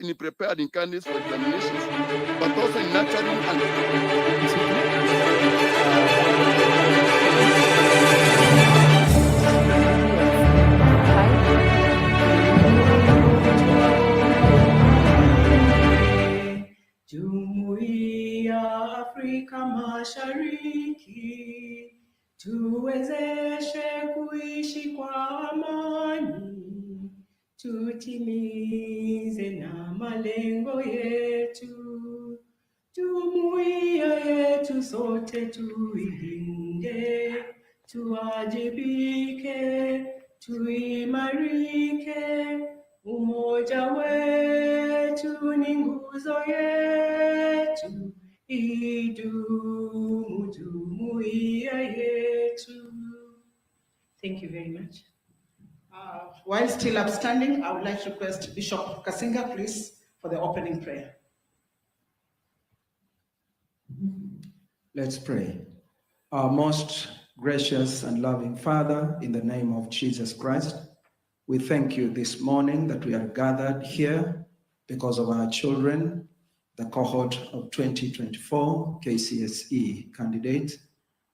in preparing candidates for examinations, but also in nurturing and Jumuiya Afrika Mashariki, tuwezeshe kuishi kwa amani, tutimize na malengo yetu. Jumuiya yetu sote tuilinde, tuwajibike, tuimarike. Umoja wetu ni nguzo yetu, idumu jumuiya yetu. Thank you very much. While still upstanding, I would like to request Bishop Kasinga, please, for the opening prayer. Let's pray. Our most gracious and loving Father, in the name of Jesus Christ, we thank you this morning that we are gathered here because of our children, the cohort of 2024 KCSE candidates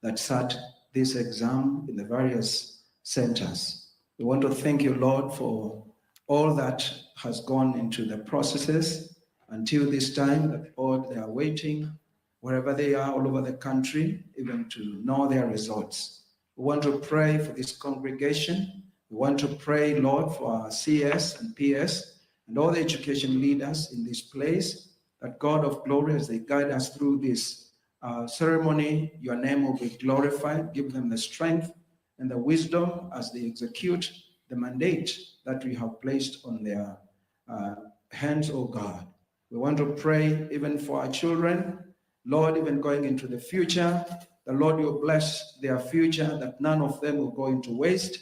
that sat this exam in the various centers. We want to thank you, Lord, for all that has gone into the processes until this time, that, Lord, they are waiting wherever they are all over the country, even to know their results. We want to pray for this congregation. We want to pray, Lord, for our CS and PS and all the education leaders in this place, that God of glory, as they guide us through this ceremony, your name will be glorified. Give them the strength and the wisdom as they execute the mandate that we have placed on their hands, oh God. We want to pray even for our children, Lord, even going into the future. The Lord, you bless their future, that none of them will go into waste.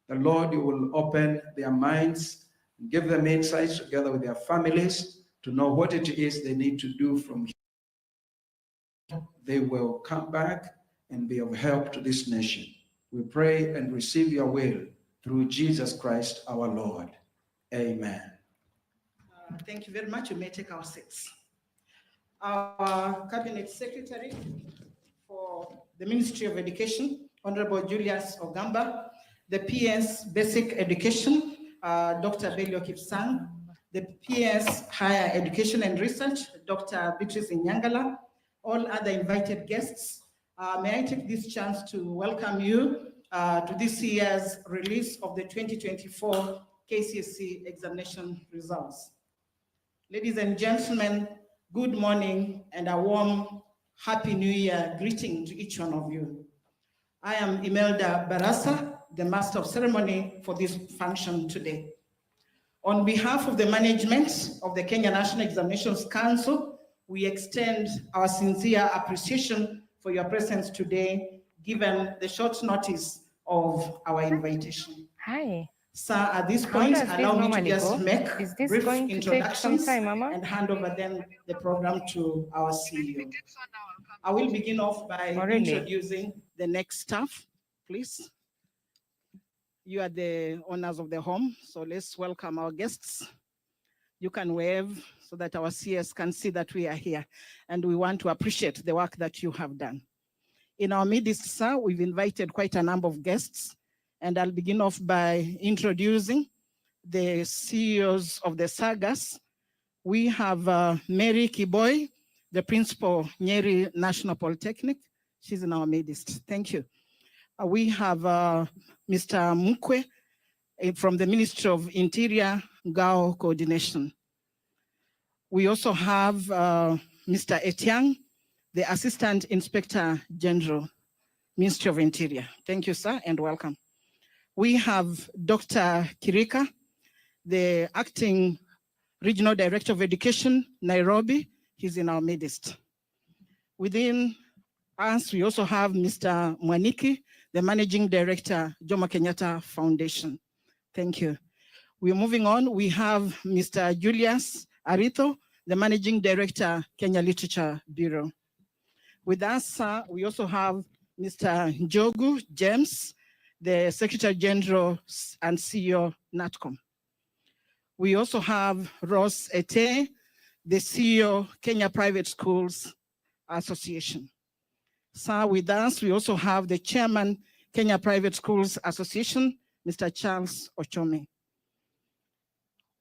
The Lord, you will open their minds and give them insights together with their families to know what it is they need to do from here. They will come back and be of help to this nation. We pray and receive your will through Jesus Christ our Lord. Amen. Thank you very much. You may take our seats. Our Cabinet Secretary for the Ministry of Education, Honorable Julius Ogamba, the PS Basic Education, Dr. Belio Kipsang, the PS Higher Education and Research, Dr. Beatrice Inyangala, all other invited guests. May I take this chance to welcome you to this year's release of the 2024 KCSE examination results. Ladies and gentlemen, good morning and a warm Happy New Year greeting to each one of you. I am Imelda Barasa, the Master of Ceremony for this function today. On behalf of the management of the Kenya National Examinations Council, we extend our sincere appreciation for your presence today, given the short notice of our invitation. Hi. Sir, at this point, allow me to just make brief introductions and hand over then the program to our CEO. I will begin off by introducing the next staff, please. You are the owners of the home, so let's welcome our guests. You can wave so that our CS can see that we are here, and we want to appreciate the work that you have done. In our midst, sir, we've invited quite a number of guests, and I'll begin off by introducing the CEOs of the sagas. We have Mary Kiboy, the principal, Nyeri National Polytechnic. She's in our midst. Thank you. We have Mr. Mukwe from the Ministry of Interior, Gao Coordination. We also have Mr. Etiang, the Assistant Inspector General, Ministry of Interior. Thank you, sir, and welcome. We have Dr. Kirika, the Acting Regional Director of Education, Nairobi. He's in our midst. Within us, we also have Mr. Mwaniki, the Managing Director, Jomo Kenyatta Foundation. Thank you. We're moving on. We have Mr. Julius Arito, the Managing Director, Kenya Literature Bureau. With us, we also have Mr. Njogu James, the Secretary General and CEO, NATCOM. We also have Ross Ete, the CEO, Kenya Private Schools Association. Sir, with us, we also have the chairman, Kenya Private Schools Association, Mr. Charles Ochome.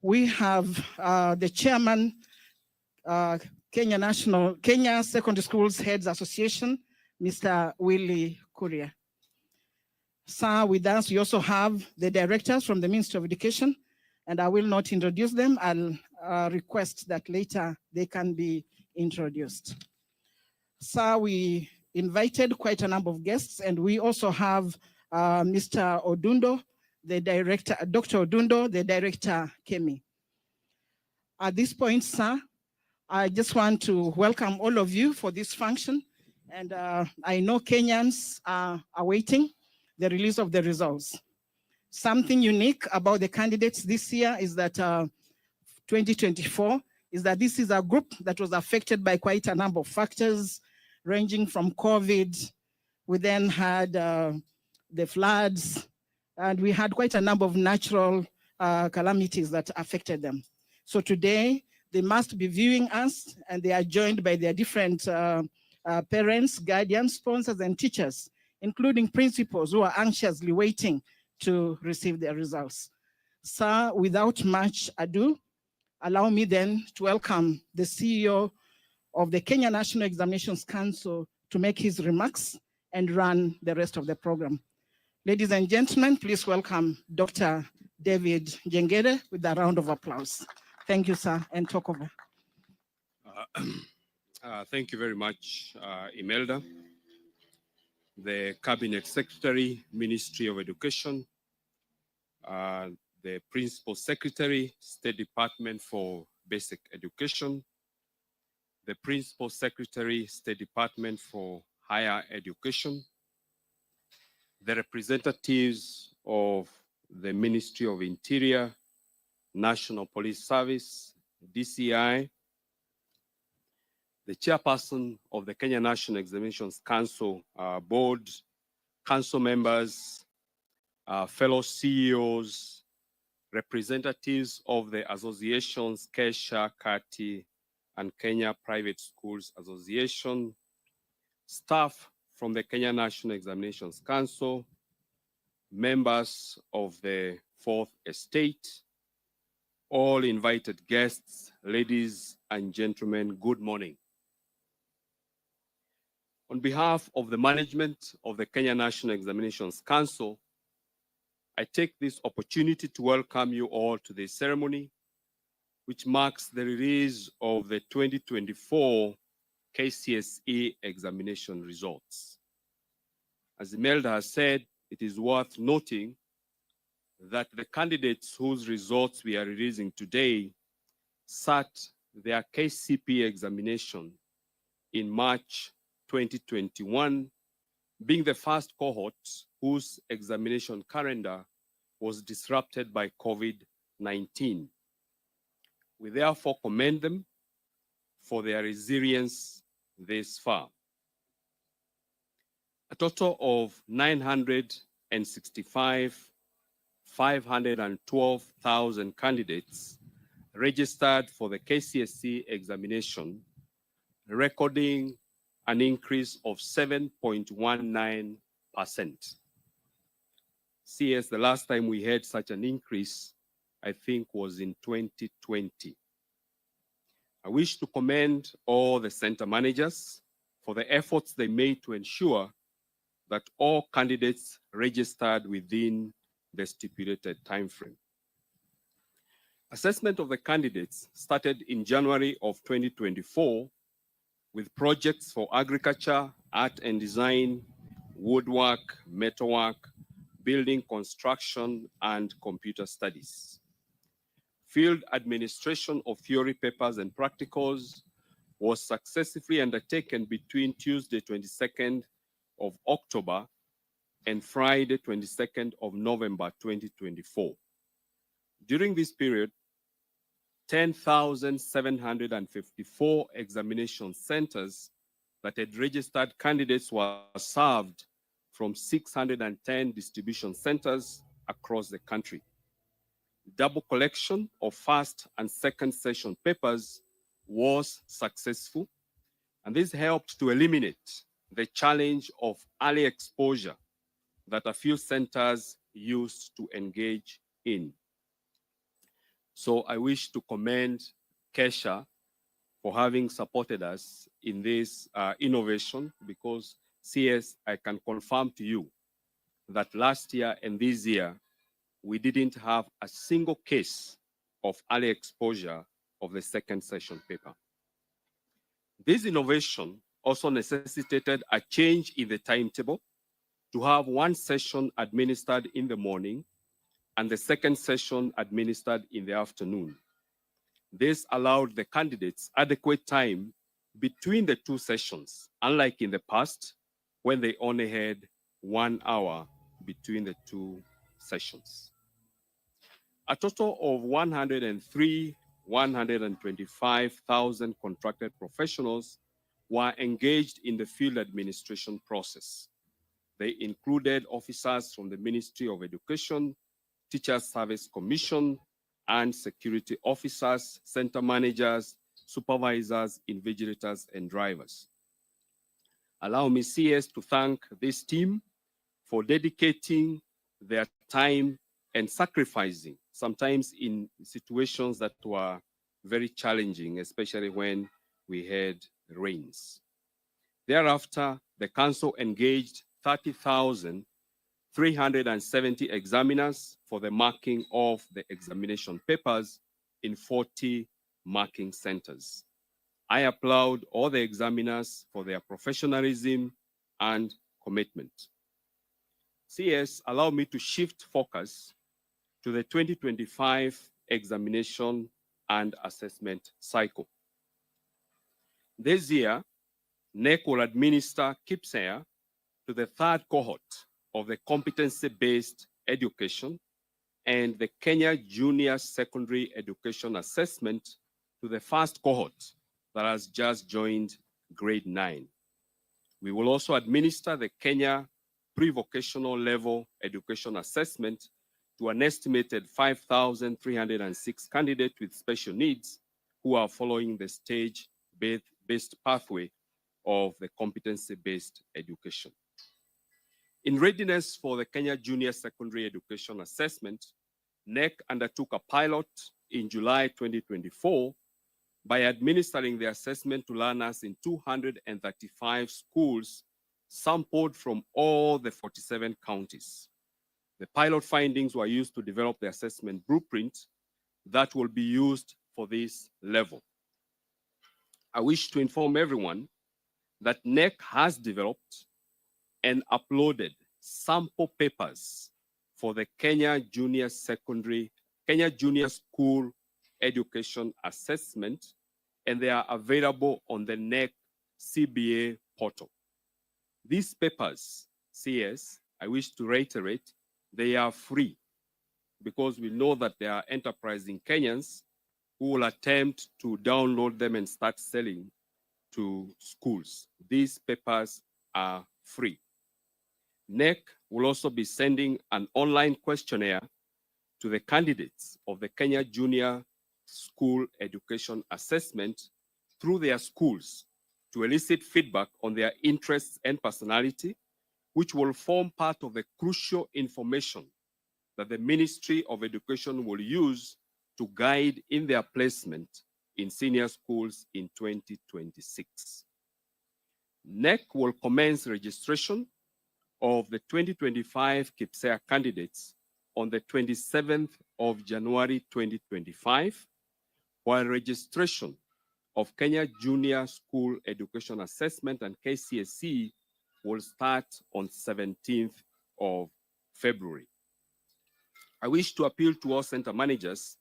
We have the chairman, Kenya Secondary Schools Heads Association, Mr. Willie Kuria. Sir, with us, we also have the directors from the Ministry of Education, and I will not introduce them. I'll request that later they can be introduced. Sir, we invited quite a number of guests, and we also have Mr. Odundo, the director, Dr. Odundo, the director, KNEC. At this point, sir, I just want to welcome all of you for this function. And I know Kenyans are awaiting the release of the results. Something unique about the candidates this year is that 2024 is that this is a group that was affected by quite a number of factors, ranging from COVID. We then had the floods, and we had quite a number of natural calamities that affected them. So today, they must be viewing us, and they are joined by their different parents, guardians, sponsors, and teachers, including principals who are anxiously waiting to receive their results. Sir, without much ado, allow me then to welcome the CEO of the Kenya National Examinations Council to make his remarks and run the rest of the program. Ladies and gentlemen, please welcome Dr. David Jengere with a round of applause. Thank you, sir, and talk over. Thank you very much, Imelda, the Cabinet Secretary, Ministry of Education, the Principal Secretary, State Department for Basic Education, the Principal Secretary, State Department for Higher Education, the representatives of the Ministry of Interior, National Police Service, DCI, the chairperson of the Kenya National Examinations Council board, council members, fellow CEOs, representatives of the associations Kesha, Kati, and Kenya Private Schools Association, staff from the Kenya National Examinations Council, members of the Fourth Estate, all invited guests, ladies and gentlemen, good morning. On behalf of the management of the Kenya National Examinations Council, I take this opportunity to welcome you all to this ceremony, which marks the release of the 2024 KCSE examination results. As Imelda has said, it is worth noting that the candidates whose results we are releasing today sat their KCPE examination in March 2021, being the first cohort whose examination calendar was disrupted by COVID-19. We therefore commend them for their resilience this far. A total of 512,000 candidates registered for the KCSE examination, recording an increase of 7.19%. CS, the last time we had such an increase, I think, was in 2020. I wish to commend all the center managers for the efforts they made to ensure that all candidates registered within the stipulated timeframe. Assessment of the candidates started in January of 2024 with projects for agriculture, art and design, woodwork, metalwork, building construction, and computer studies. Field administration of theory papers and practicals was successfully undertaken between Tuesday, 22nd of October and Friday, 22nd of November, 2024. During this period, 10,754 examination centers that had registered candidates were served from 610 distribution centers across the country. double collection of first and second session papers was successful, and this helped to eliminate the challenge of early exposure that a few centers used to engage in. So I wish to commend Kesha for having supported us in this innovation, because CS, I can confirm to you that last year and this year, we didn't have a single case of early exposure of the second session paper. This innovation also necessitated a change in the timetable to have one session administered in the morning and the second session administered in the afternoon. This allowed the candidates adequate time between the two sessions, unlike in the past, when they only had 1 hour between the two sessions. A total of 125,000 contracted professionals were engaged in the field administration process. They included officers from the Ministry of Education, Teachers Service Commission, and security officers, center managers, supervisors, invigilators, and drivers. Allow me, CS, to thank this team for dedicating their time and sacrificing, sometimes in situations that were very challenging, especially when we had rains. Thereafter, the council engaged 30,370 examiners for the marking of the examination papers in 40 marking centers. I applaud all the examiners for their professionalism and commitment. CS, allow me to shift focus to the 2025 examination and assessment cycle. This year, KNEC will administer KCSE to the third cohort of the competency-based education and the Kenya Junior Secondary Education Assessment to the first cohort that has just joined grade 9. We will also administer the Kenya Pre-Vocational Level Education Assessment to an estimated 5,306 candidates with special needs who are following the stage-based pathway of the competency-based education. In readiness for the Kenya Junior Secondary Education Assessment, KNEC undertook a pilot in July 2024 by administering the assessment to learners in 235 schools sampled from all the 47 counties. The pilot findings were used to develop the assessment blueprint that will be used for this level. I wish to inform everyone that KNEC has developed and uploaded sample papers for the Kenya Junior School Education Assessment, and they are available on the KNEC CBA portal. These papers, CS, I wish to reiterate, they are free, because we know that there are enterprising Kenyans who will attempt to download them and start selling to schools. These papers are free. KNEC will also be sending an online questionnaire to the candidates of the Kenya Junior School Education Assessment through their schools to elicit feedback on their interests and personality, which will form part of the crucial information that the Ministry of Education will use to guide in their placement in senior schools in 2026. KNEC will commence registration of the 2025 KCSE candidates on the 27th of January 2025, while registration of Kenya Junior School Education Assessment and KCSE will start on 17th of February. I wish to appeal to all center managers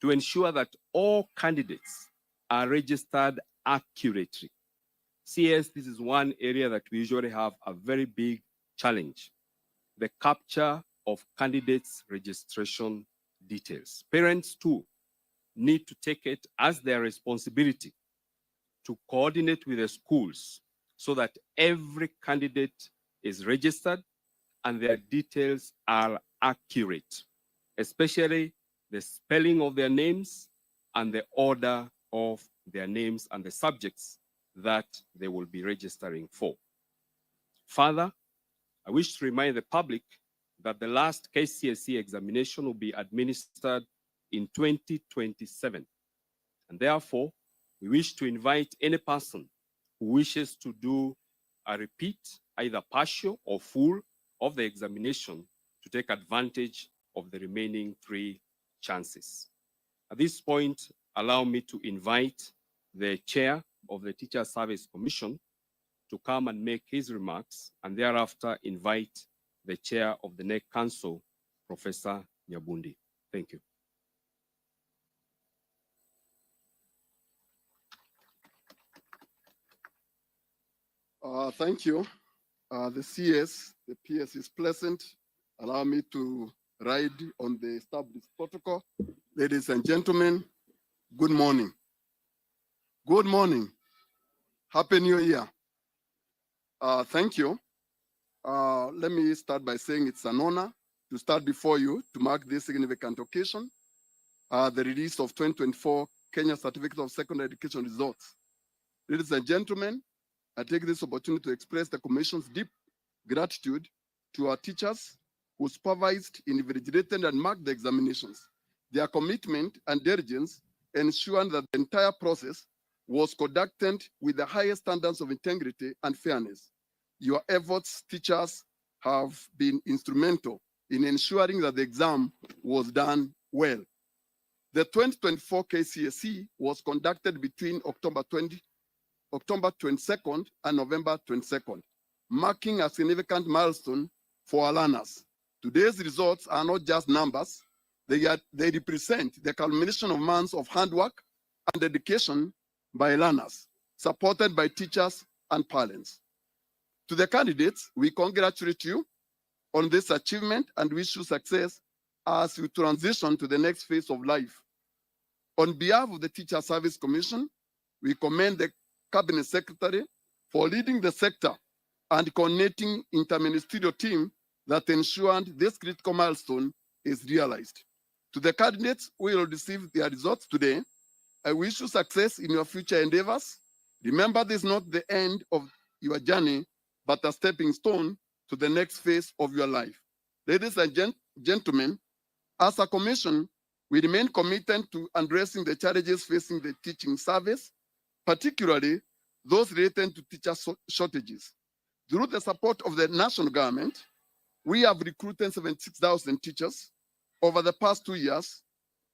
to ensure that all candidates are registered accurately. CS, this is one area that we usually have a very big challenge: the capture of candidates' registration details. Parents too need to take it as their responsibility to coordinate with the schools so that every candidate is registered and their details are accurate, especially the spelling of their names, and the order of their names and the subjects that they will be registering for. Further, I wish to remind the public that the last KCSE examination will be administered in 2027. And therefore, we wish to invite any person who wishes to do a repeat, either partial or full, of the examination to take advantage of the remaining 3 chances. At this point, allow me to invite the chair of the Teacher Service Commission to come and make his remarks, and thereafter invite the chair of the KNEC Council, Professor Nyabundi. Thank you. Thank you. The CS, the PS is pleasant. Allow me to ride on the established protocol. Ladies and gentlemen, good morning. Good morning. Happy New Year. Thank you. Let me start by saying it's an honor to start before you to mark this significant occasion, the release of 2024 Kenya Certificate of Secondary Education results. Ladies and gentlemen, I take this opportunity to express the Commission's deep gratitude to our teachers who supervised, invigilated, and marked the examinations. Their commitment and diligence ensured that the entire process was conducted with the highest standards of integrity and fairness. Your efforts, teachers, have been instrumental in ensuring that the exam was done well. The 2024 KCSE was conducted between October 22nd and November 22nd, marking a significant milestone for our learners. Today's results are not just numbers, they represent the culmination of months of hard work and dedication by learners, supported by teachers and parents. To the candidates, we congratulate you on this achievement and wish you success as you transition to the next phase of life. On behalf of the Teacher Service Commission, we commend the Cabinet Secretary for leading the sector and coordinating interministerial team that ensured this critical milestone is realized. To the candidates who will receive their results today, I wish you success in your future endeavors. Remember, this is not the end of your journey, but a stepping stone to the next phase of your life. Ladies and gentlemen, as a commission, we remain committed to addressing the challenges facing the teaching service, particularly those related to teacher shortages. Through the support of the national government, we have recruited 76,000 teachers over the past 2 years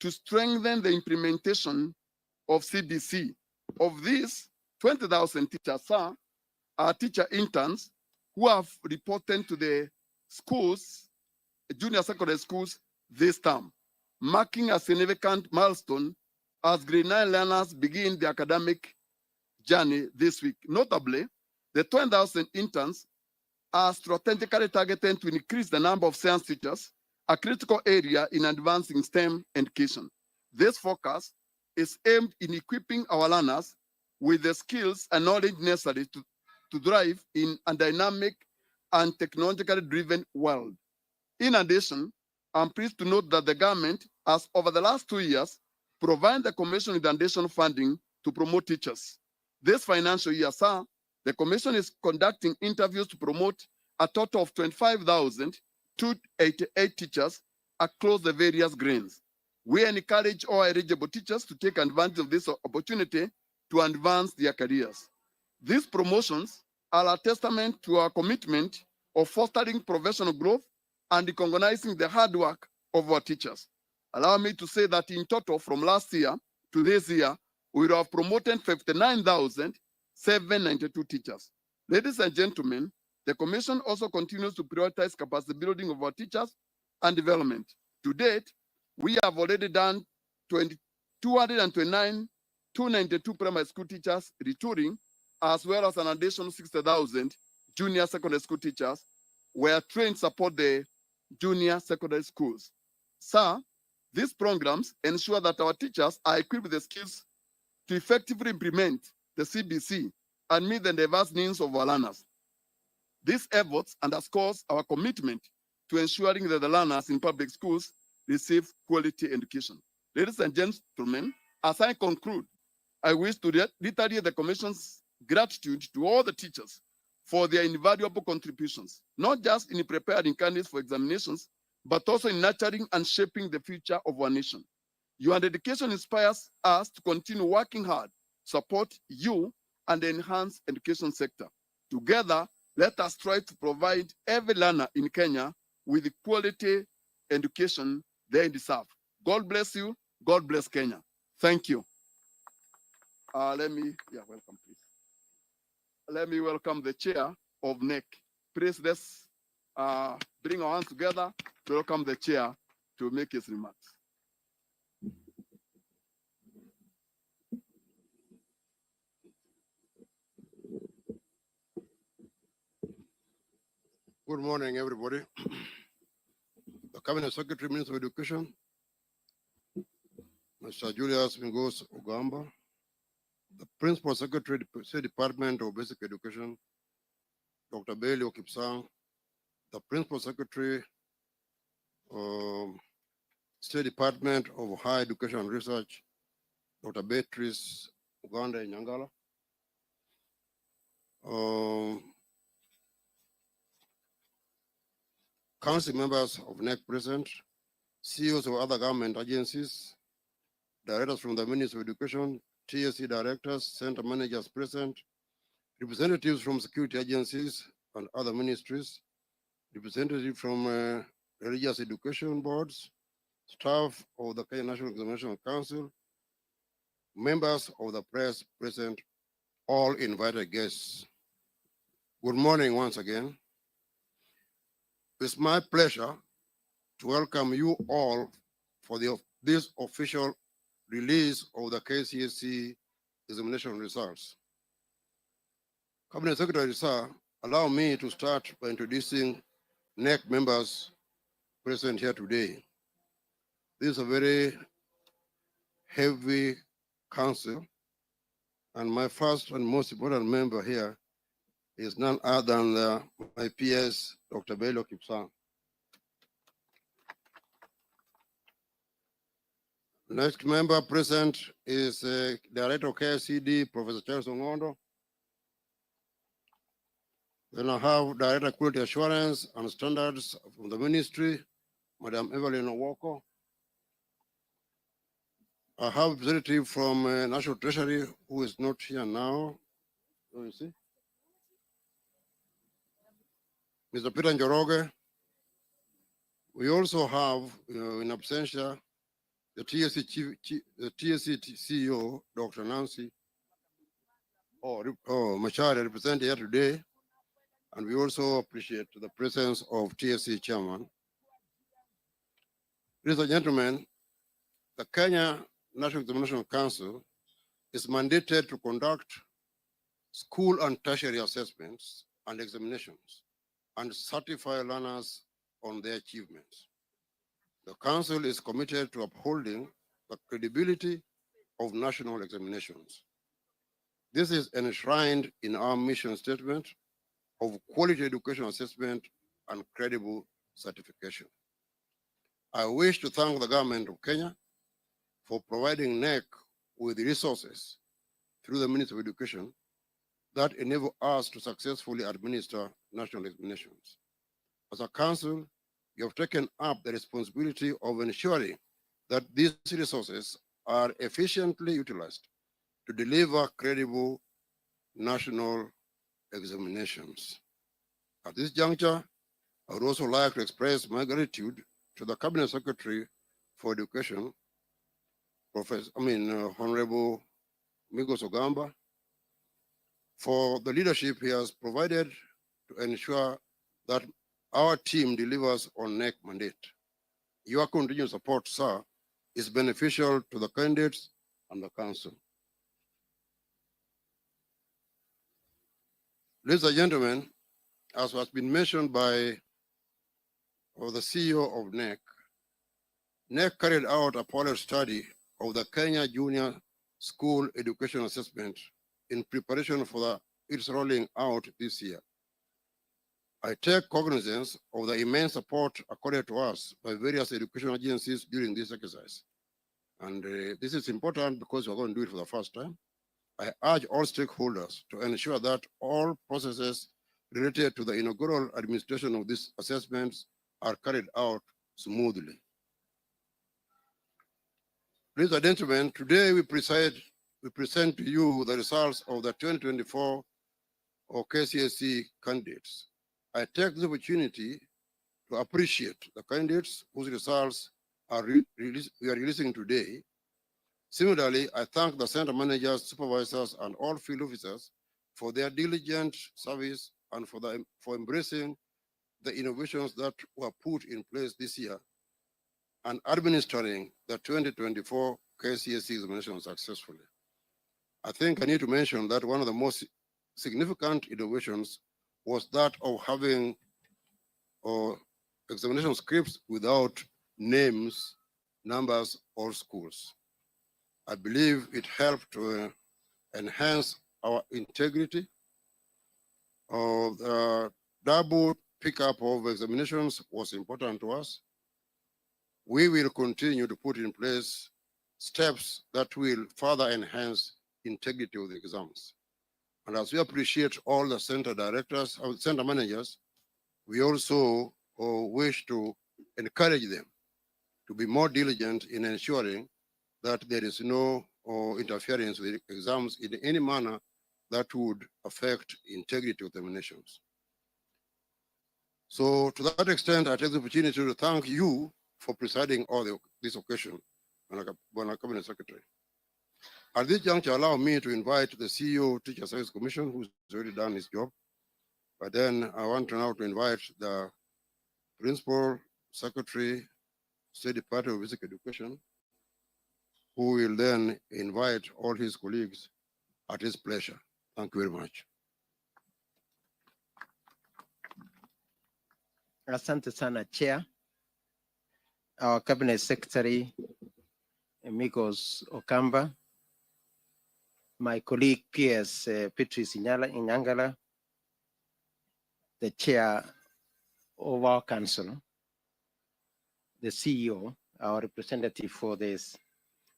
to strengthen the implementation of CBC. Of these, 20,000 teachers are teacher interns who have reported to the schools, junior secondary schools, this term, marking a significant milestone as grade 9 learners begin the academic journey this week. Notably, the 20,000 interns are strategically targeted to increase the number of science teachers, a critical area in advancing STEM education. This focus is aimed in equipping our learners with the skills and knowledge necessary to thrive in a dynamic and technologically driven world. In addition, I'm pleased to note that the government has, over the last 2 years, provided the Commission with additional funding to promote teachers. This financial year, the Commission is conducting interviews to promote a total of 25,288 teachers across the various grades. We encourage all eligible teachers to take advantage of this opportunity to advance their careers. These promotions are a testament to our commitment of fostering professional growth and recognizing the hard work of our teachers. Allow me to say that in total, from last year to this year, we have promoted 59,792 teachers. Ladies and gentlemen, the Commission also continues to prioritize capacity building of our teachers and development. To date, we have already done 292 primary school teachers retouring, as well as an additional 60,000 junior secondary school teachers were trained to support the junior secondary schools. These programs ensure that our teachers are equipped with the skills to effectively implement the CBC and meet the diverse needs of our learners. These efforts underscores our commitment to ensuring that the learners in public schools receive quality education. Ladies and gentlemen, as I conclude, I wish to reiterate the Commission's gratitude to all the teachers for their invaluable contributions, not just in preparing candidates for examinations, but also in nurturing and shaping the future of our nation. Your dedication inspires us to continue working hard, support you, and the enhanced education sector. Together, let us try to provide every learner in Kenya with the quality education they deserve. God bless you. God bless Kenya. Thank you. Welcome, please. Let me welcome the chair of KNEC. Please, let's bring our hands together to welcome the chair to make his remarks. Good morning, everybody. The Cabinet Secretary, Minister of Education, Mr. Julius Mingos Ogamba, the Principal Secretary, State Department of Basic Education, Dr. Bailey Okipsang, the Principal Secretary, State Department of Higher Education and Research, Dr. Beatrice Uganda Nyangala, council members of KNEC present, CEOs of other government agencies, directors from the Ministry of Education, TSC directors, center managers present, representatives from security agencies and other ministries, representatives from religious education boards, staff of the Kenya National Examination Council, members of the press present, all invited guests. Good morning once again. It's my pleasure to welcome you all for this official release of the KCSE examination results. Cabinet Secretary, sir, allow me to start by introducing KNEC members present here today. This is a very heavy council, and my first and most important member here is none other than my PS, Dr. Bailey Okipsang. Next member present is Director of KCSE, Professor Charles Ongondo. Then I have Director of Quality Assurance and Standards from the Ministry, Madam Evelyn Owoko. I have a representative from National Treasury who is not here now. Oh, you see? Mr. Peter Njoroge. We also have, in absentia, the TSC CEO, Dr. Nancy Machari, represented here today. And we also appreciate the presence of TSC Chairman. Ladies and gentlemen, the Kenya National Examination Council is mandated to conduct school and tertiary assessments and examinations and certify learners on their achievements. The Council is committed to upholding the credibility of national examinations. This is enshrined in our mission statement of quality education assessment and credible certification. I wish to thank the government of Kenya for providing KNEC with resources through the Ministry of Education that enable us to successfully administer national examinations. As a council, you have taken up the responsibility of ensuring that these resources are efficiently utilized to deliver credible national examinations. At this juncture, I would also like to express my gratitude to the Cabinet Secretary for Education, Honorable Mingos Ogamba, for the leadership he has provided to ensure that our team delivers on KNEC mandate. Your continued support, sir, is beneficial to the candidates and the council. Ladies and gentlemen, as has been mentioned by the CEO of KNEC, KNEC carried out a pilot study of the Kenya Junior School Education Assessment in preparation for its rolling out this year. I take cognizance of the immense support accorded to us by various educational agencies during this exercise. And this is important because we're going to do it for the first time. I urge all stakeholders to ensure that all processes related to the inaugural administration of these assessments are carried out smoothly. Ladies and gentlemen, today we present to you the results of the 2024 or KCSE candidates. I take this opportunity to appreciate the candidates whose results we are releasing today. Similarly, I thank the center managers, supervisors, and all field officers for their diligent service and for embracing the innovations that were put in place this year and administering the 2024 KCSE examination successfully. I think I need to mention that one of the most significant innovations was that of having examination scripts without names, numbers, or schools. I believe it helped to enhance our integrity. The double pickup of examinations was important to us. We will continue to put in place steps that will further enhance integrity of the exams. And as we appreciate all the center directors, center managers, we also wish to encourage them to be more diligent in ensuring that there is no interference with exams in any manner that would affect integrity of examinations. So to that extent, I take the opportunity to thank you for presiding over this occasion, Cabinet Secretary. At this juncture, allow me to invite the CEO of Teacher Service Commission, who's already done his job. But then I want now to invite the Principal Secretary, State Department of Basic Education, who will then invite all his colleagues at his pleasure. Thank you very much. Asante sana, Chair. Our Cabinet Secretary, Amigos Okamba, my colleague PS Patrice Inyangala, the Chair of our Council, the CEO, our representative for this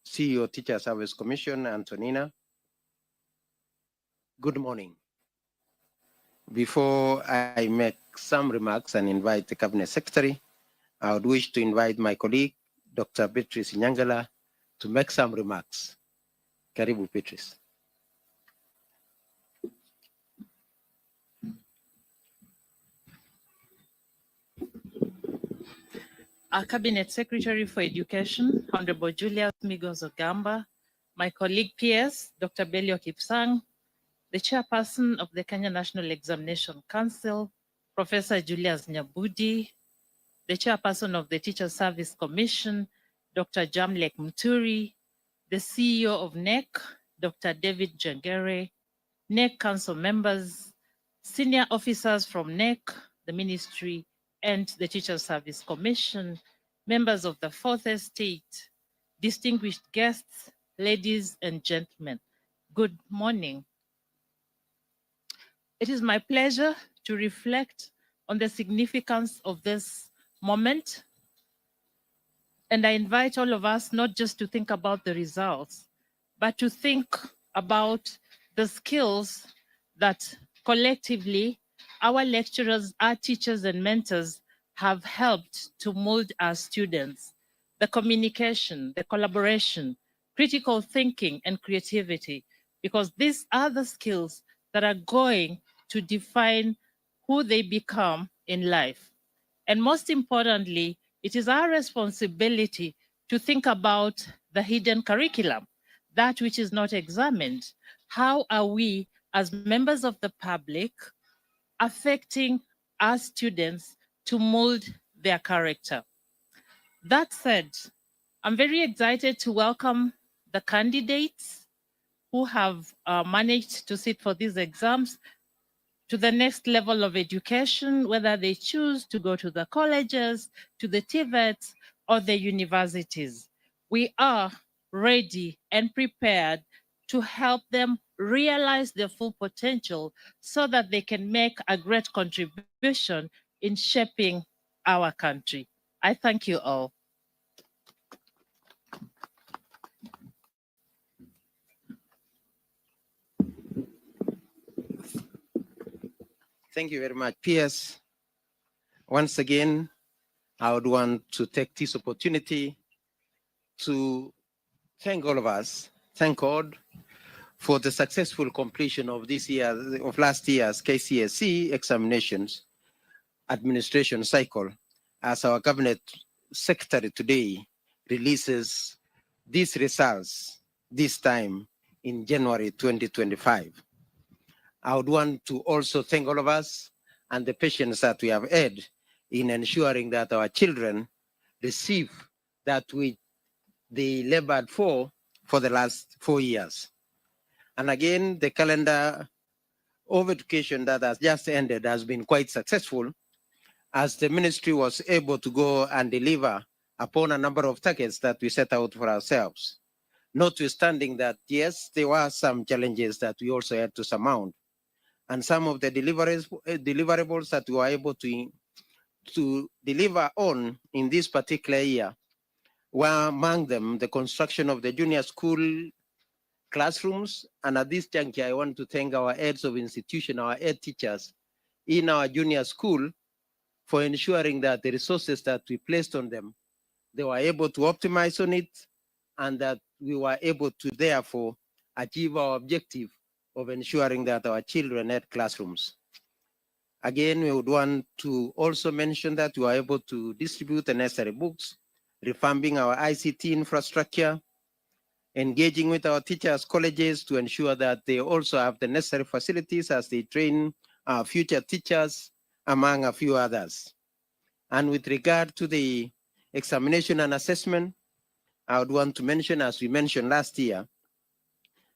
CEO Teacher Service Commission, Antonina. Good morning. Before I make some remarks and invite the Cabinet Secretary, I would wish to invite my colleague, Dr. Beatrice Nyangala, to make some remarks. Karibu, Beatrice. Our Cabinet Secretary for Education, Honorable Julius Migos Ogamba, my colleague PS, Dr. Belio Kipsang, the Chairperson of the Kenya National Examination Council, Professor Julius Nyabudi, the Chairperson of the Teacher Service Commission, Dr. Jamlek Muturi, the CEO of KNEC, Dr. David Jangere, KNEC Council members, senior officers from KNEC, the Ministry, and the Teacher Service Commission, members of the Fourth Estate, distinguished guests, ladies and gentlemen, good morning. It is my pleasure to reflect on the significance of this moment. And I invite all of us not just to think about the results, but to think about the skills that collectively our lecturers, our teachers and mentors have helped to mold our students. The communication, the collaboration, critical thinking and creativity, because these are the skills that are going to define who they become in life. And most importantly, it is our responsibility to think about the hidden curriculum, that which is not examined. How are we, as members of the public, affecting our students to mold their character? That said, I'm very excited to welcome the candidates who have managed to sit for these exams to the next level of education, whether they choose to go to the colleges, to the TVETs, or the universities. We are ready and prepared to help them realize their full potential so that they can make a great contribution in shaping our country. I thank you all. Thank you very much, PS. Once again, I would want to take this opportunity to thank all of us, thank God for the successful completion of last year's KCSE examinations administration cycle, as our cabinet secretary today releases these results this time in January 2025. I would want to also thank all of us and the patience that we have had in ensuring that our children receive that which they labored for the last 4 years. And again, the calendar of education that has just ended has been quite successful, as the ministry was able to go and deliver upon a number of targets that we set out for ourselves. Notwithstanding that, yes, there were some challenges that we also had to surmount. And some of the deliverables that we were able to deliver on in this particular year were among them the construction of the junior school classrooms. And at this juncture, I want to thank our heads of institution, our head teachers in our junior school for ensuring that the resources that we placed on them, they were able to optimize on it, and that we were able to therefore achieve our objective of ensuring that our children had classrooms. Again, we would want to also mention that we were able to distribute the necessary books, revamping our ICT infrastructure, engaging with our teachers' colleges to ensure that they also have the necessary facilities as they train our future teachers, among a few others. And with regard to the examination and assessment, I would want to mention, as we mentioned last year,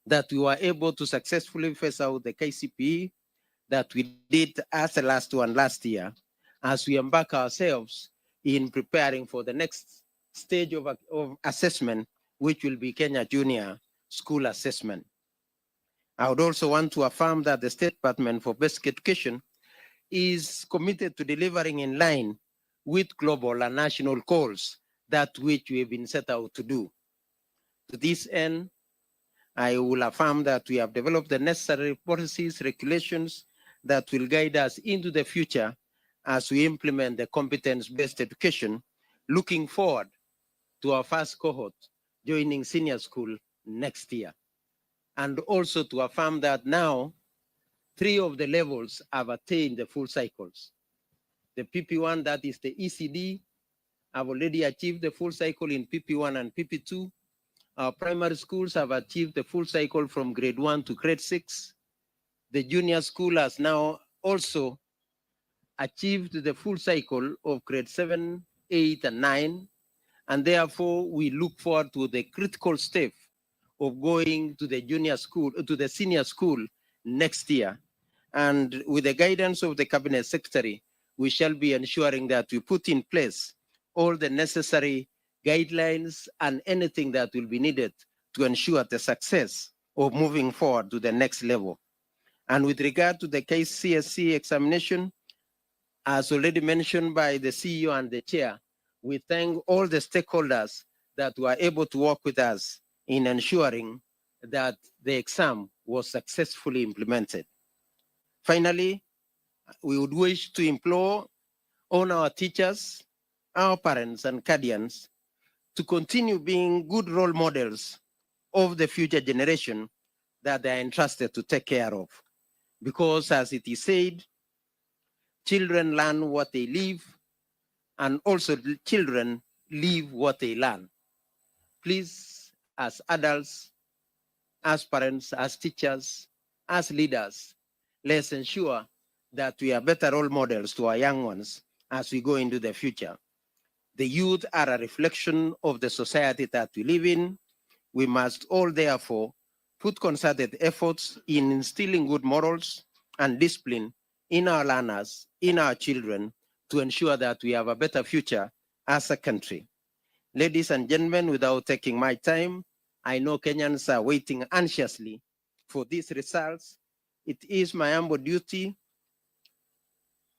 that we were able to successfully phase out the KCPE that we did as the last one last year, as we embark ourselves in preparing for the next stage of assessment, which will be Kenya Junior School Assessment. I would also want to affirm that the State Department for Basic Education is committed to delivering in line with global and national goals, that which we have been set out to do. To this end, I will affirm that we have developed the necessary policies, regulations that will guide us into the future as we implement the competence-based education, looking forward to our first cohort joining senior school next year. And also to affirm that now 3 of the levels have attained the full cycles. The PP1, that is the ECD, have already achieved the full cycle in PP1 and PP2. Our primary schools have achieved the full cycle from grade 1 to grade 6. The junior school has now also achieved the full cycle of grade 7, 8, and 9. And therefore, we look forward to the critical step of going to the junior school, to the senior school next year. And with the guidance of the Cabinet Secretary, we shall be ensuring that we put in place all the necessary guidelines and anything that will be needed to ensure the success of moving forward to the next level. And with regard to the KCSE examination, as already mentioned by the CEO and the chair, we thank all the stakeholders that were able to work with us in ensuring that the exam was successfully implemented. Finally, we would wish to implore on our teachers, our parents and guardians to continue being good role models of the future generation that they are entrusted to take care of. Because as it is said, children learn what they live, and also children live what they learn. Please, as adults, as parents, as teachers, as leaders, let's ensure that we are better role models to our young ones as we go into the future. The youth are a reflection of the society that we live in. We must all therefore put concerted efforts in instilling good morals and discipline in our learners, in our children, to ensure that we have a better future as a country. Ladies and gentlemen, without taking my time, I know Kenyans are waiting anxiously for these results, it is my humble duty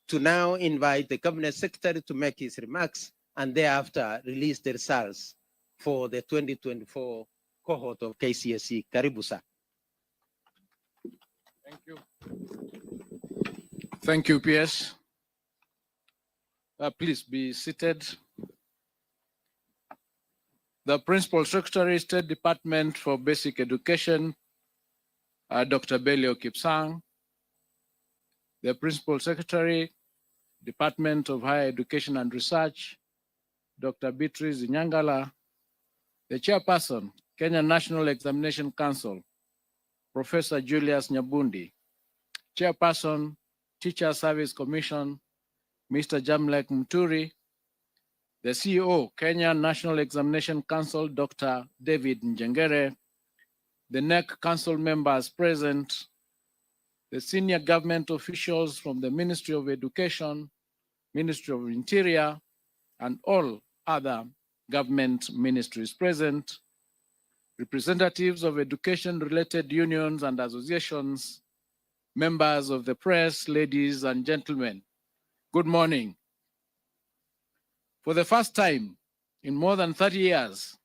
to now invite the Cabinet Secretary to make his remarks and thereafter release the results for the 2024 cohort of KCSE. Karibu sir. Thank you. Thank you, PS. Please be seated. The Principal Secretary, State Department for Basic Education, Dr. Belio Kipsang. The Principal Secretary, Department of Higher Education and Research, Dr. Beatrice Nyangala. The Chairperson, Kenya National Examination Council, Professor Julius Nyabundi. Chairperson, Teacher Service Commission, Mr. Jamlek Muturi. The CEO, Kenya National Examination Council, Dr. David Njengere. The KNEC Council members present, the senior government officials from the Ministry of Education, Ministry of Interior, and all other government ministries present, representatives of education-related unions and associations, members of the press, ladies and gentlemen, good morning. For the first time in more than 30 years,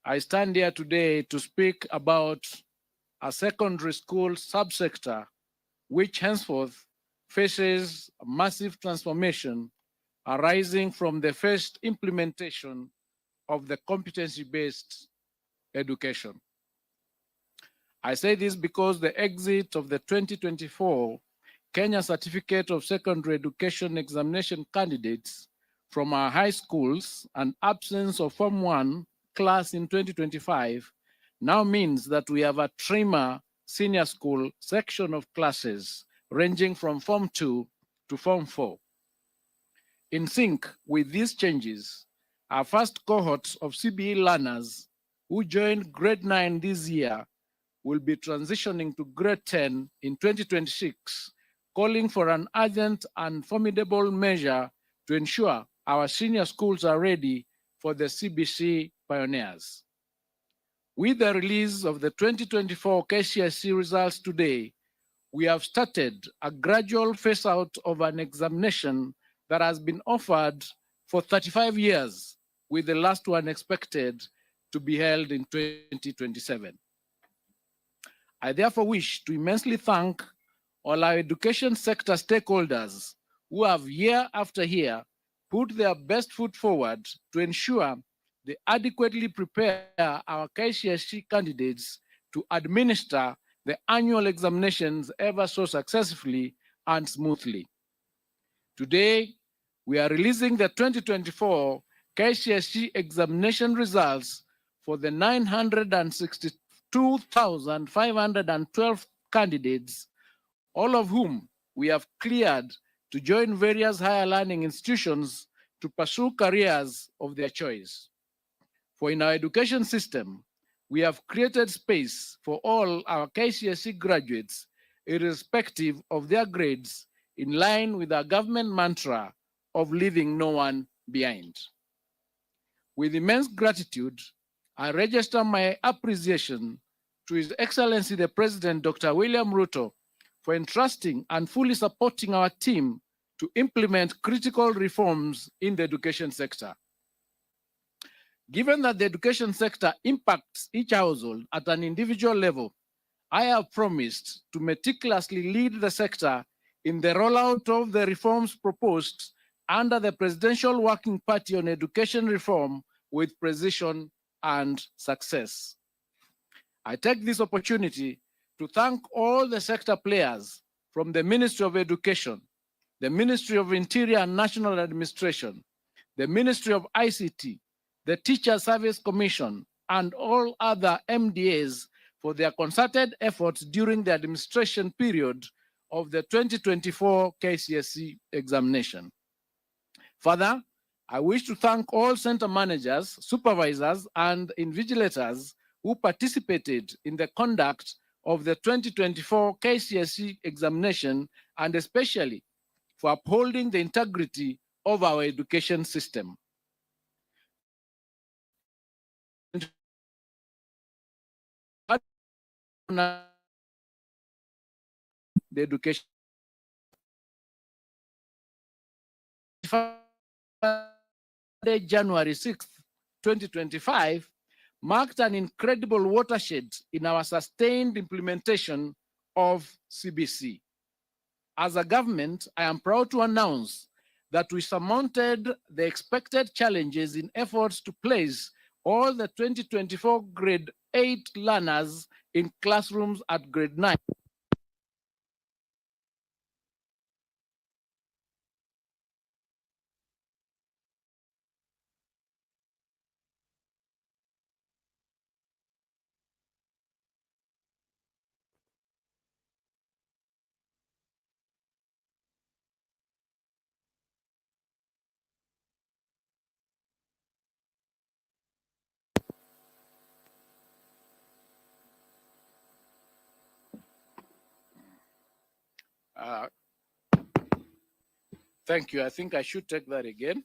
I stand here today to speak about a secondary school subsector which henceforth faces a massive transformation arising from the first implementation of the competency-based education. I say this because the exit of the 2024 Kenya Certificate of Secondary Education examination candidates from our high schools and absence of Form 1 class in 2025 now means that we have a trimmer senior school section of classes ranging from Form 2 to Form 4. In sync with these changes, our first cohort of CBE learners who joined grade 9 this year will be transitioning to grade 10 in 2026, calling for an urgent and formidable measure to ensure our senior schools are ready for the CBC pioneers. With the release of the 2024 KCSE results today, we have started a gradual phase out of an examination that has been offered for 35 years, with the last one expected to be held in 2027. I therefore wish to immensely thank all our education sector stakeholders who have year after year put their best foot forward to ensure they adequately prepare our KCSE candidates to administer the annual examinations ever so successfully and smoothly. Today, we are releasing the 2024 KCSE examination results for the 962,512 candidates, all of whom we have cleared to join various higher learning institutions to pursue careers of their choice. For in our education system, we have created space for all our KCSE graduates, irrespective of their grades, in line with our government mantra of leaving no one behind. With immense gratitude, I register my appreciation to His Excellency the President, Dr. William Ruto, for entrusting and fully supporting our team to implement critical reforms in the education sector. Given that the education sector impacts each household at an individual level, I have promised to meticulously lead the sector in the rollout of the reforms proposed under the Presidential Working Party on Education Reform with precision and success. I take this opportunity to thank all the sector players from the Ministry of Education, the Ministry of Interior and National Administration, the Ministry of ICT, the Teacher Service Commission, and all other MDAs for their concerted efforts during the administration period of the 2024 KCSE examination. Further, I wish to thank all center managers, supervisors, and invigilators who participated in the conduct of the 2024 KCSE examination, and especially for upholding the integrity of our education system. the education January 6th, 2025, marked an incredible watershed in our sustained implementation of CBC. As a government, I am proud to announce that we surmounted the expected challenges in efforts to place all the 2024 grade 8 learners in classrooms at grade 9. Thank you. I think I should take that again.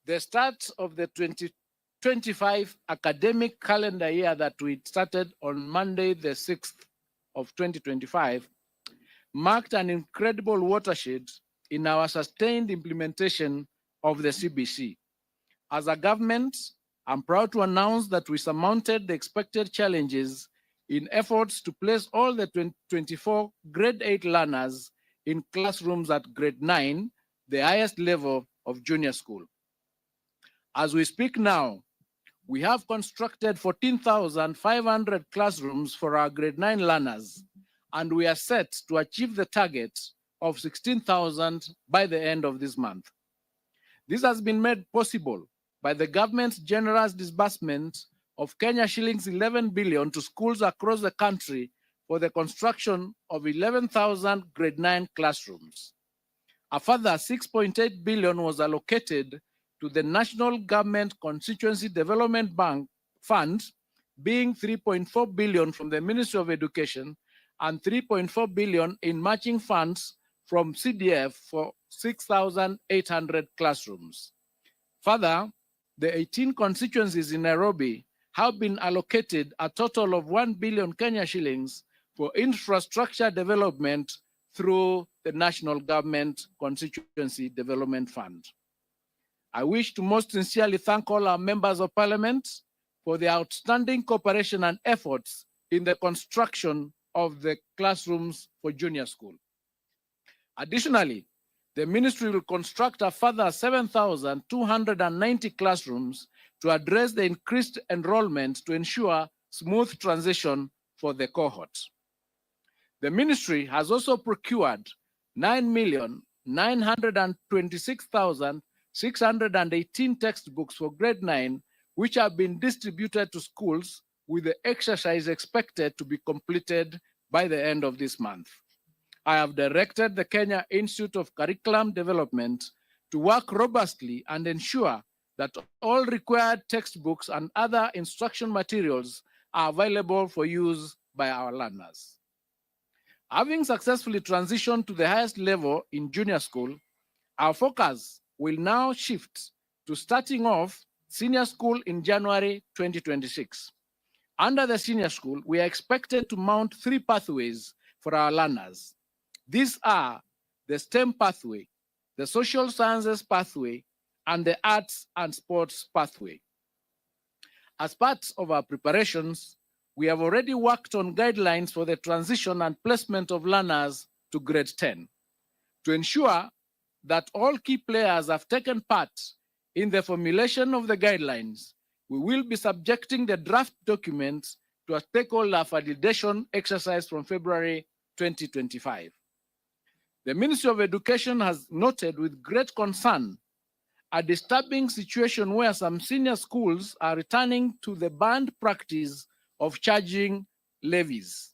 The start of the 2025 academic calendar year that we started on Monday, the 6th of 2025, marked an incredible watershed in our sustained implementation of the CBC. As a government, I'm proud to announce that we surmounted the expected challenges in efforts to place all the 2024 grade 8 learners in classrooms at grade 9, the highest level of junior school. As we speak now, we have constructed 14,500 classrooms for our grade 9 learners, and we are set to achieve the target of 16,000 by the end of this month. This has been made possible by the government's generous disbursement of Kenya shillings 11 billion to schools across the country for the construction of 11,000 grade 9 classrooms. A further 6.8 billion was allocated to the National Government Constituency Development Bank Fund, being 3.4 billion from the Ministry of Education and 3.4 billion in matching funds from CDF for 6,800 classrooms. Further, the 18 constituencies in Nairobi have been allocated a total of 1 billion Kenya shillings for infrastructure development through the National Government Constituency Development Fund. I wish to most sincerely thank all our members of parliament for their outstanding cooperation and efforts in the construction of the classrooms for junior school. Additionally, the ministry will construct a further 7,290 classrooms to address the increased enrollment to ensure smooth transition for the cohort. The ministry has also procured 9,926,618 textbooks for grade 9, which have been distributed to schools, with the exercise expected to be completed by the end of this month. I have directed the Kenya Institute of Curriculum Development to work robustly and ensure that all required textbooks and other instruction materials are available for use by our learners. Having successfully transitioned to the highest level in junior school, our focus will now shift to starting off senior school in January 2026. Under the senior school, we are expected to mount 3 pathways for our learners. These are the STEM pathway, the social sciences pathway, and the arts and sports pathway. As part of our preparations, we have already worked on guidelines for the transition and placement of learners to grade 10. To ensure that all key players have taken part in the formulation of the guidelines, we will be subjecting the draft documents to a stakeholder validation exercise from February 2025. The Ministry of Education has noted with great concern a disturbing situation where some senior schools are returning to the banned practice of charging levies.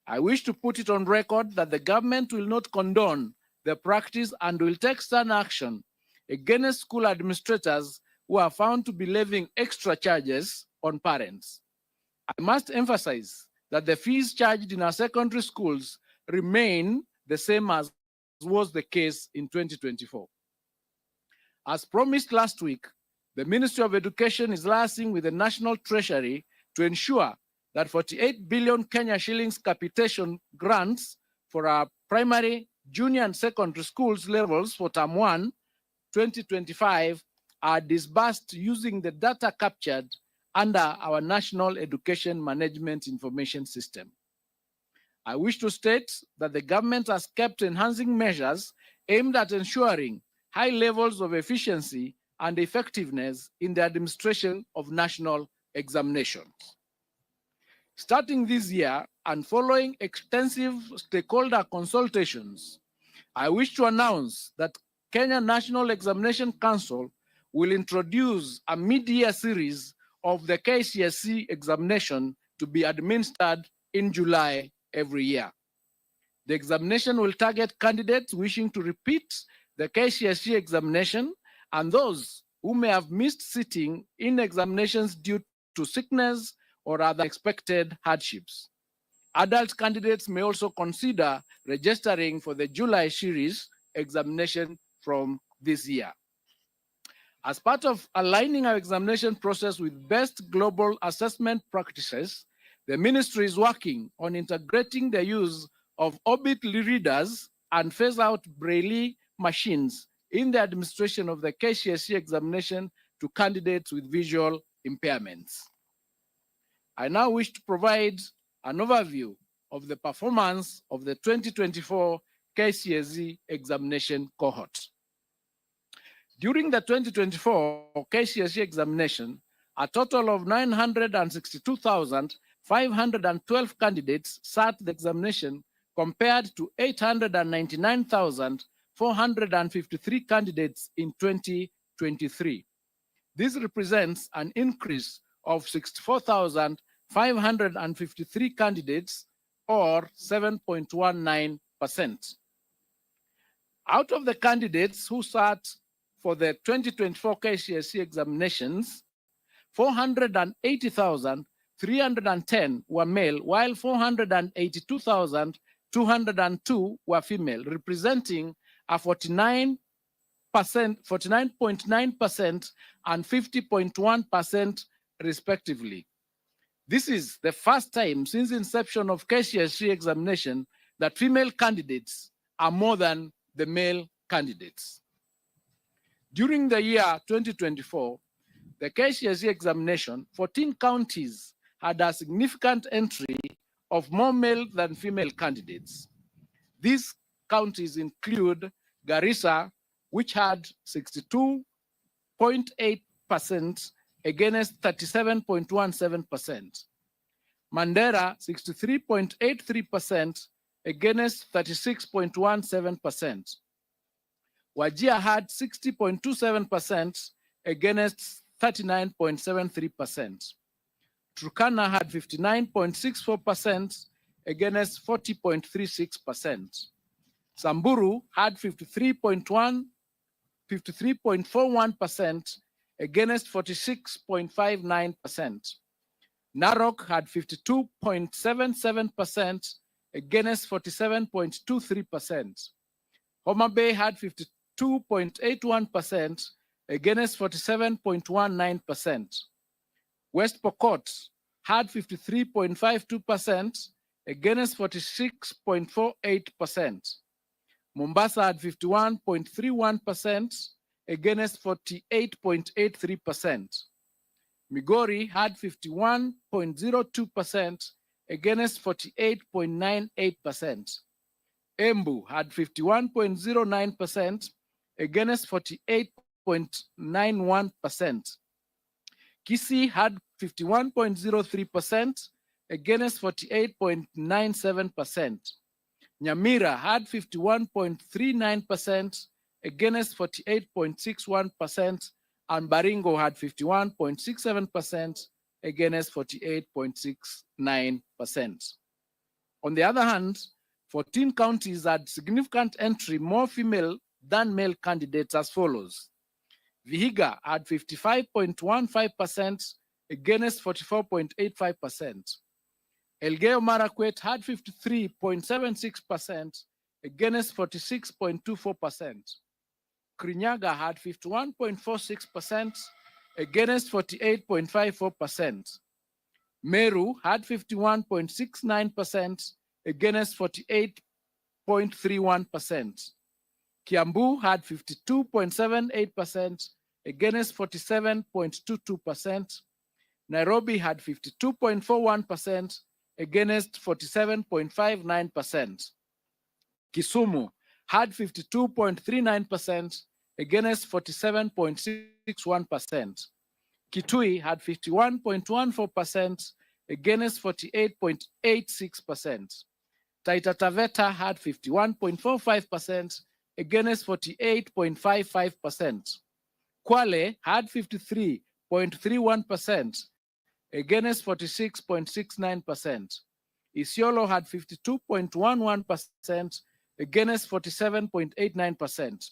I wish to put it on record that the government will not condone the practice and will take stern action against school administrators who are found to be levying extra charges on parents. I must emphasize that the fees charged in our secondary schools remain the same as was the case in 2024. As promised last week, the Ministry of Education is liaising with the National Treasury to ensure that 48 billion Kenya shillings capitation grants for our primary, junior, and secondary schools levels for Term 1, 2025 are disbursed using the data captured under our National Education Management Information System. I wish to state that the government has kept enhancing measures aimed at ensuring high levels of efficiency and effectiveness in the administration of national examinations. Starting this year and following extensive stakeholder consultations, I wish to announce that Kenya National Examination Council will introduce a mid-year series of the KCSE examination to be administered in July every year. The examination will target candidates wishing to repeat the KCSE examination and those who may have missed sitting in examinations due to sickness or other expected hardships. Adult candidates may also consider registering for the July series examination from this year. As part of aligning our examination process with best global assessment practices, the ministry is working on integrating the use of Orbit readers and phase out Braille machines in the administration of the KCSE examination to candidates with visual impairments. I now wish to provide an overview of the performance of the 2024 KCSE examination cohort. During the 2024 KCSE examination, a total of 962,512 candidates sat the examination compared to 899,453 candidates in 2023. This represents an increase of 64,553 candidates, or 7.19%. Out of the candidates who sat for the 2024 KCSE examinations, 480,310 were male, while 482,202 were female, representing a 49.9% and 50.1% respectively. This is the first time since inception of KCSE examination that female candidates are more than the male candidates. During the year 2024, the KCSE examination, 14 counties had a significant entry of more male than female candidates. These counties include Garissa, which had 62.8% against 37.17%. Mandera, 63.83% against 36.17%. Wajir had 60.27% against 39.73%. Turkana had 59.64% against 40.36%. Samburu had 53.41% against 46.59%. Narok had 52.77% against 47.23%. Homa Bay had 52.81% against 47.19%. West Pokot had 53.52% against 46.48%. Mombasa had 51.31% against 48.83%. Migori had 51.02% against 48.98%. Embu had 51.09% against 48.91%. Kisii had 51.03% against 48.97%. Nyamira had 51.39% against 48.61%, and Baringo had 51.67% against 48.69%. On the other hand, 14 counties had significant entry, more female than male candidates as follows. Vihiga had 55.15% against 44.85%. Elgeyo Marakwet had 53.76% against 46.24%. Kirinyaga had 51.46% against 48.54%. Meru had 51.69% against 48.31%. Kiambu had 52.78% against 47.22%. Nairobi had 52.41% against 47.59%. Kisumu had 52.39% against 47.61%. Kitui had 51.14% against 48.86%. Taita Taveta had 51.45% against 48.55%. Kwale had 53.31% against 46.69%. Isiolo had 52.11% against 47.89%.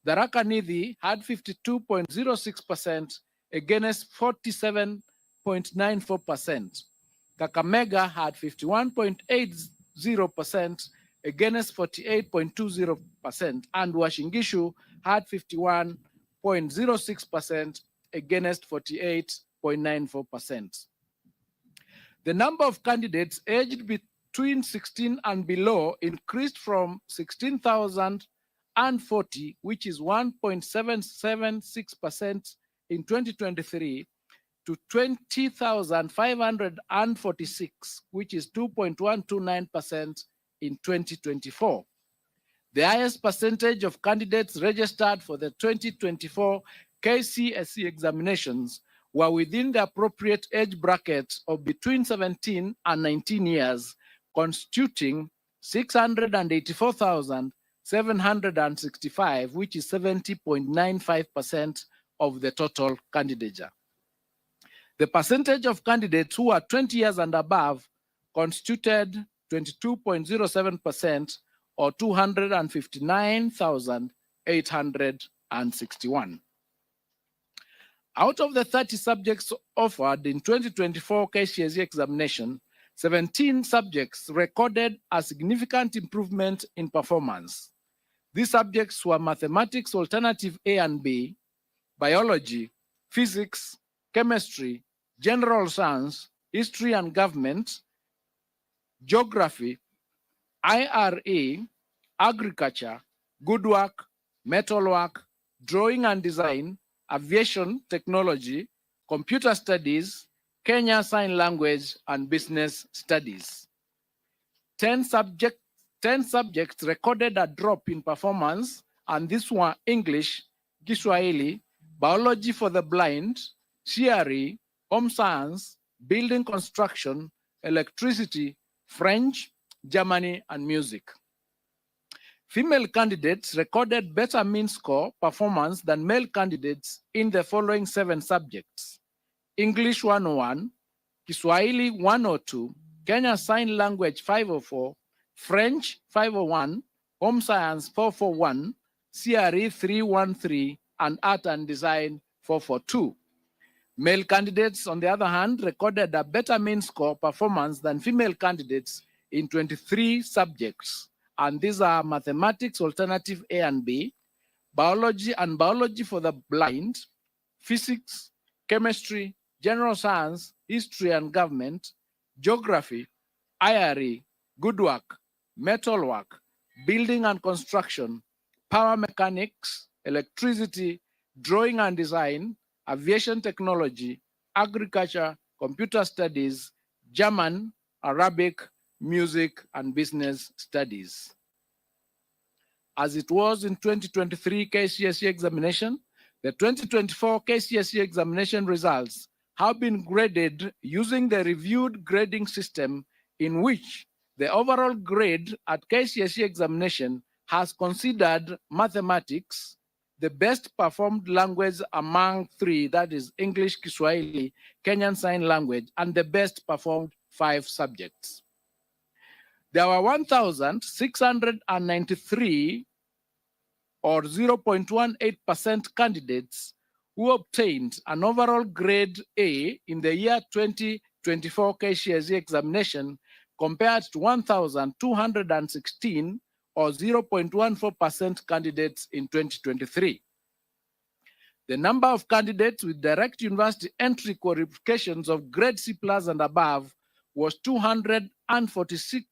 Tharaka Nithi had 52.06% against 47.94%. Kakamega had 51.80% against 48.20%, and Washingishu had 51.06% against 48.94%. The number of candidates aged between 16 and below increased from 16,040, which is 1.776% in 2023, to 20,546, which is 2.129% in 2024. The highest percentage of candidates registered for the 2024 KCSE examinations were within the appropriate age bracket of between 17 and 19 years, constituting 684,765, which is 70.95% of the total candidature. The percentage of candidates who are 20 years and above constituted 22.07%, or 259,861. Out of the 30 subjects offered in 2024 KCSE examination, 17 subjects recorded a significant improvement in performance. These subjects were mathematics alternative A and B, biology, physics, chemistry, general science, history and government, geography, IRE, agriculture, woodwork, metalwork, drawing and design, aviation technology, computer studies, Kenya Sign Language, and business studies. 10 subjects recorded a drop in performance, and these were English, Kiswahili, biology for the blind, CRE, home science, building construction, electricity, French, Germany, and music. Female candidates recorded better mean score performance than male candidates in the following 7 subjects: English 101, Kiswahili 102, Kenya Sign Language 504, French 501, Home Science 441, CRE 313, and Art and Design 442. Male candidates, on the other hand, recorded a better mean score performance than female candidates in 23 subjects, and these are mathematics alternative A and B, biology and biology for the blind, physics, chemistry, general science, history and government, geography, IRE, woodwork, metalwork, building and construction, power mechanics, electricity, drawing and design, aviation technology, agriculture, computer studies, German, Arabic, music, and business studies. As it was in 2023 KCSE examination, the 2024 KCSE examination results have been graded using the reviewed grading system, in which the overall grade at KCSE examination has considered mathematics the best performed language among 3, that is English, Kiswahili, Kenyan Sign Language, and the best performed 5 subjects. There were 1,693, or 0.18% candidates who obtained an overall grade A in the year 2024 KCSE examination, compared to 1,216, or 0.14% candidates in 2023. The number of candidates with direct university entry qualifications of grade C+ and above was 246,000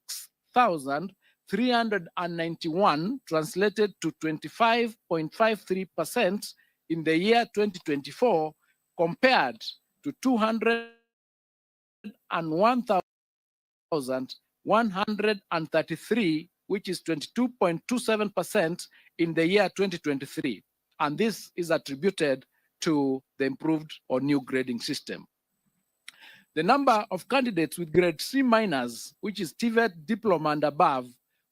26,391, translated to 25.53% in the year 2024, compared to 201,133, which is 22.27% in the year 2023. And this is attributed to the improved or new grading system. The number of candidates with grade C minors, which is TVET diploma and above,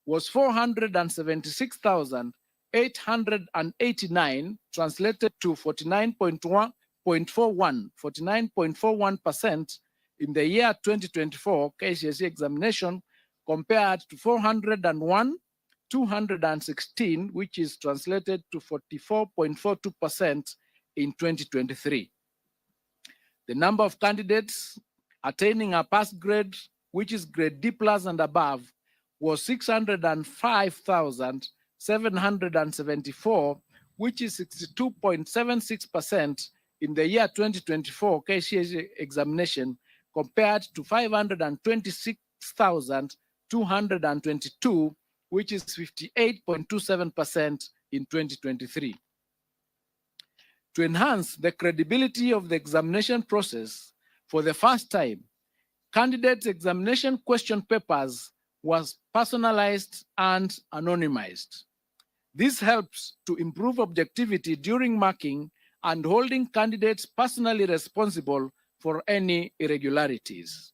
was 476,889, translated to 49.41% in the year 2024 KCSE examination, compared to 401,216, which is translated to 44.42% in 2023. The number of candidates attaining a pass grade, which is grade D plus and above, was 605,774, which is 62.76% in the year 2024 KCSE examination, compared to 526,222, which is 58.27% in 2023. To enhance the credibility of the examination process, for the first time, candidates' examination question papers was personalized and anonymized. This helps to improve objectivity during marking and holding candidates personally responsible for any irregularities.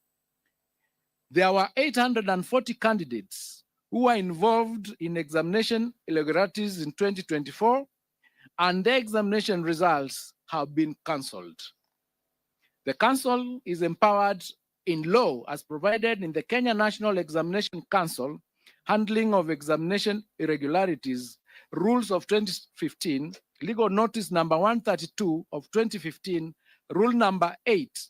There were 840 candidates who were involved in examination irregularities in 2024, and their examination results have been cancelled. The Council is empowered in law as provided in the Kenya National Examination Council, Handling of Examination Irregularities, Rules of 2015, Legal Notice number 132 of 2015, Rule number 8,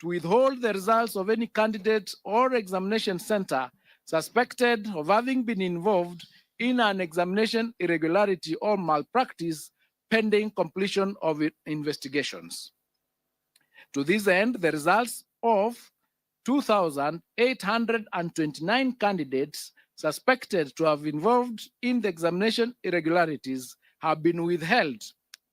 to withhold the results of any candidate or examination center suspected of having been involved in an examination irregularity or malpractice pending completion of investigations. To this end, the results of 2,829 candidates suspected to have involved in the examination irregularities have been withheld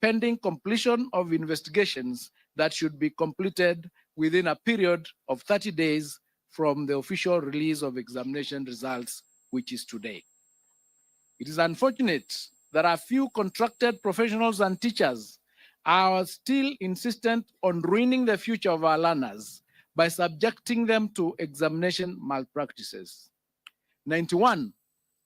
pending completion of investigations that should be completed within a period of 30 days from the official release of examination results, which is today. It is unfortunate that a few contracted professionals and teachers are still insistent on ruining the future of our learners by subjecting them to examination malpractices. 91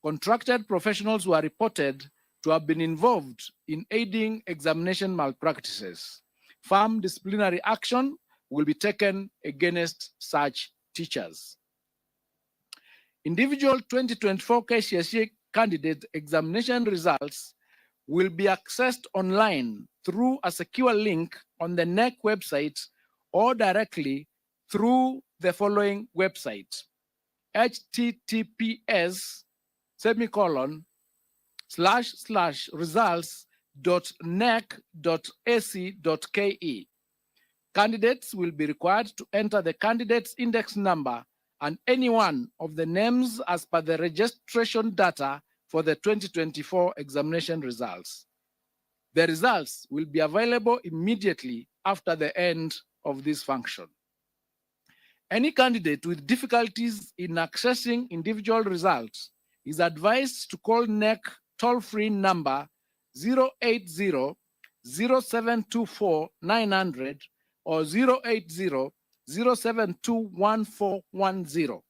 contracted professionals were reported to have been involved in aiding examination malpractices. Firm disciplinary action will be taken against such teachers. Individual 2024 KCSE candidate examination results will be accessed online through a secure link on the KNEC website or directly through the following website: https://results.knec.ac.ke. Candidates will be required to enter the candidate's index number and any one of the names as per the registration data for the 2024 examination results. The results will be available immediately after the end of this function. Any candidate with difficulties in accessing individual results is advised to call KNEC toll-free number 080-0724-900 or 080-0721-410.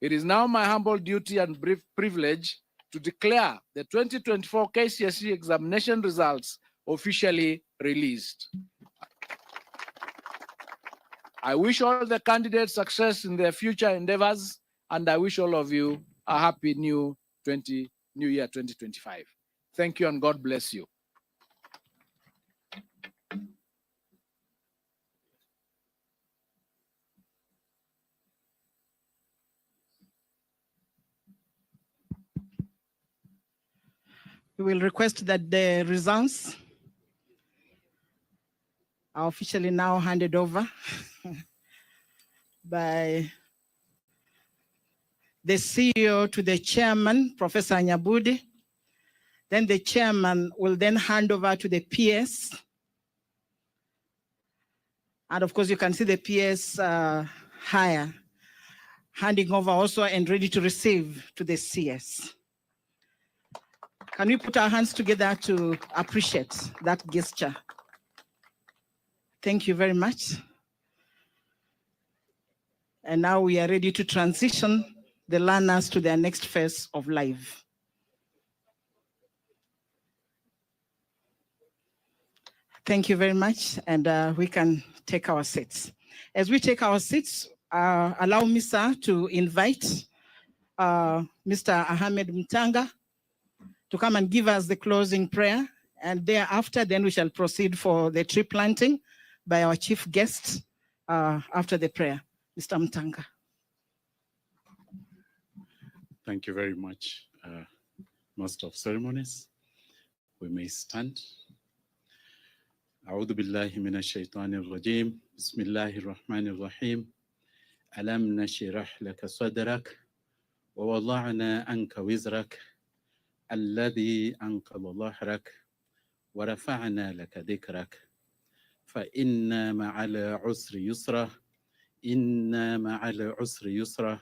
It is now my humble duty and privilege to declare the 2024 KCSE examination results officially released. I wish all the candidates success in their future endeavors, and I wish all of you a happy new year 2025. Thank you and God bless you. We will request that the results are officially now handed over by the CEO to the chairman, Professor Nyabudi. Then the chairman will then hand over to the PS. And of course, you can see the PS higher, handing over also and ready to receive to the CS. Can we put our hands together to appreciate that gesture? Thank you very much. And now we are ready to transition the learners to their next phase of life. Thank you very much, and we can take our seats. As we take our seats, allow me, sir, to invite Mr. Ahmed Mtanga to come and give us the closing prayer, and thereafter, then we shall proceed for the tree planting by our chief guest after the prayer. Mr. Mtanga. Thank you very much, Master of Ceremonies. We may stand. أعوذ بالله من الشيطان الرجيم بسم الله الرحمن الرحيم ألم نشرح لك صدرك ووضعنا عنك وزرك الذي أنقض ظهرك ورفعنا لك ذكرك فإن مع العسر يسرا إن مع العسر يسرا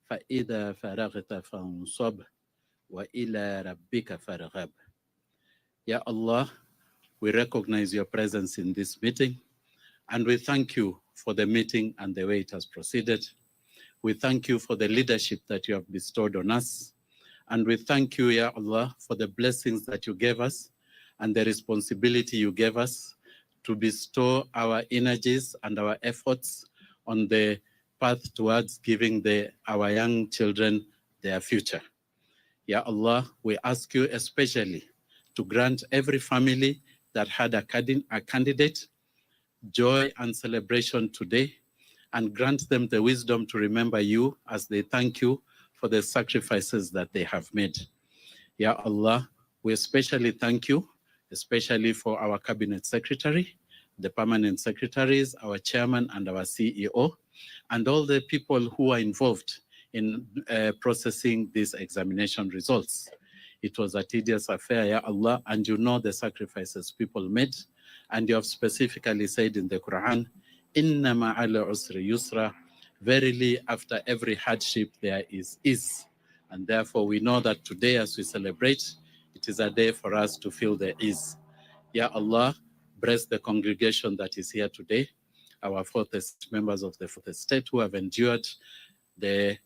فإذا فرغت فانصب وإلى ربك فارغب. Ya Allah, we recognize your presence in this meeting, and we thank you for the meeting and the way it has proceeded. We thank you for the leadership that you have bestowed on us, and we thank you, Ya Allah, for the blessings that you gave us and the responsibility you gave us to bestow our energies and our efforts on the path towards giving our young children their future. Ya Allah, we ask you especially to grant every family that had a candidate joy and celebration today, and grant them the wisdom to remember you as they thank you for the sacrifices that they have made. Ya Allah, we especially thank you, especially for our cabinet secretary, the permanent secretaries, our chairman and our CEO, and all the people who are involved in processing these examination results. It was a tedious affair, Ya Allah, and you know the sacrifices people made. And you have specifically said in the Quran, Inna ma'ala usri yusra, verily after every hardship there is ease. And therefore we know that today as we celebrate, it is a day for us to feel the ease. Ya Allah, bless the congregation that is here today, our fourth members of the fourth estate who have endured the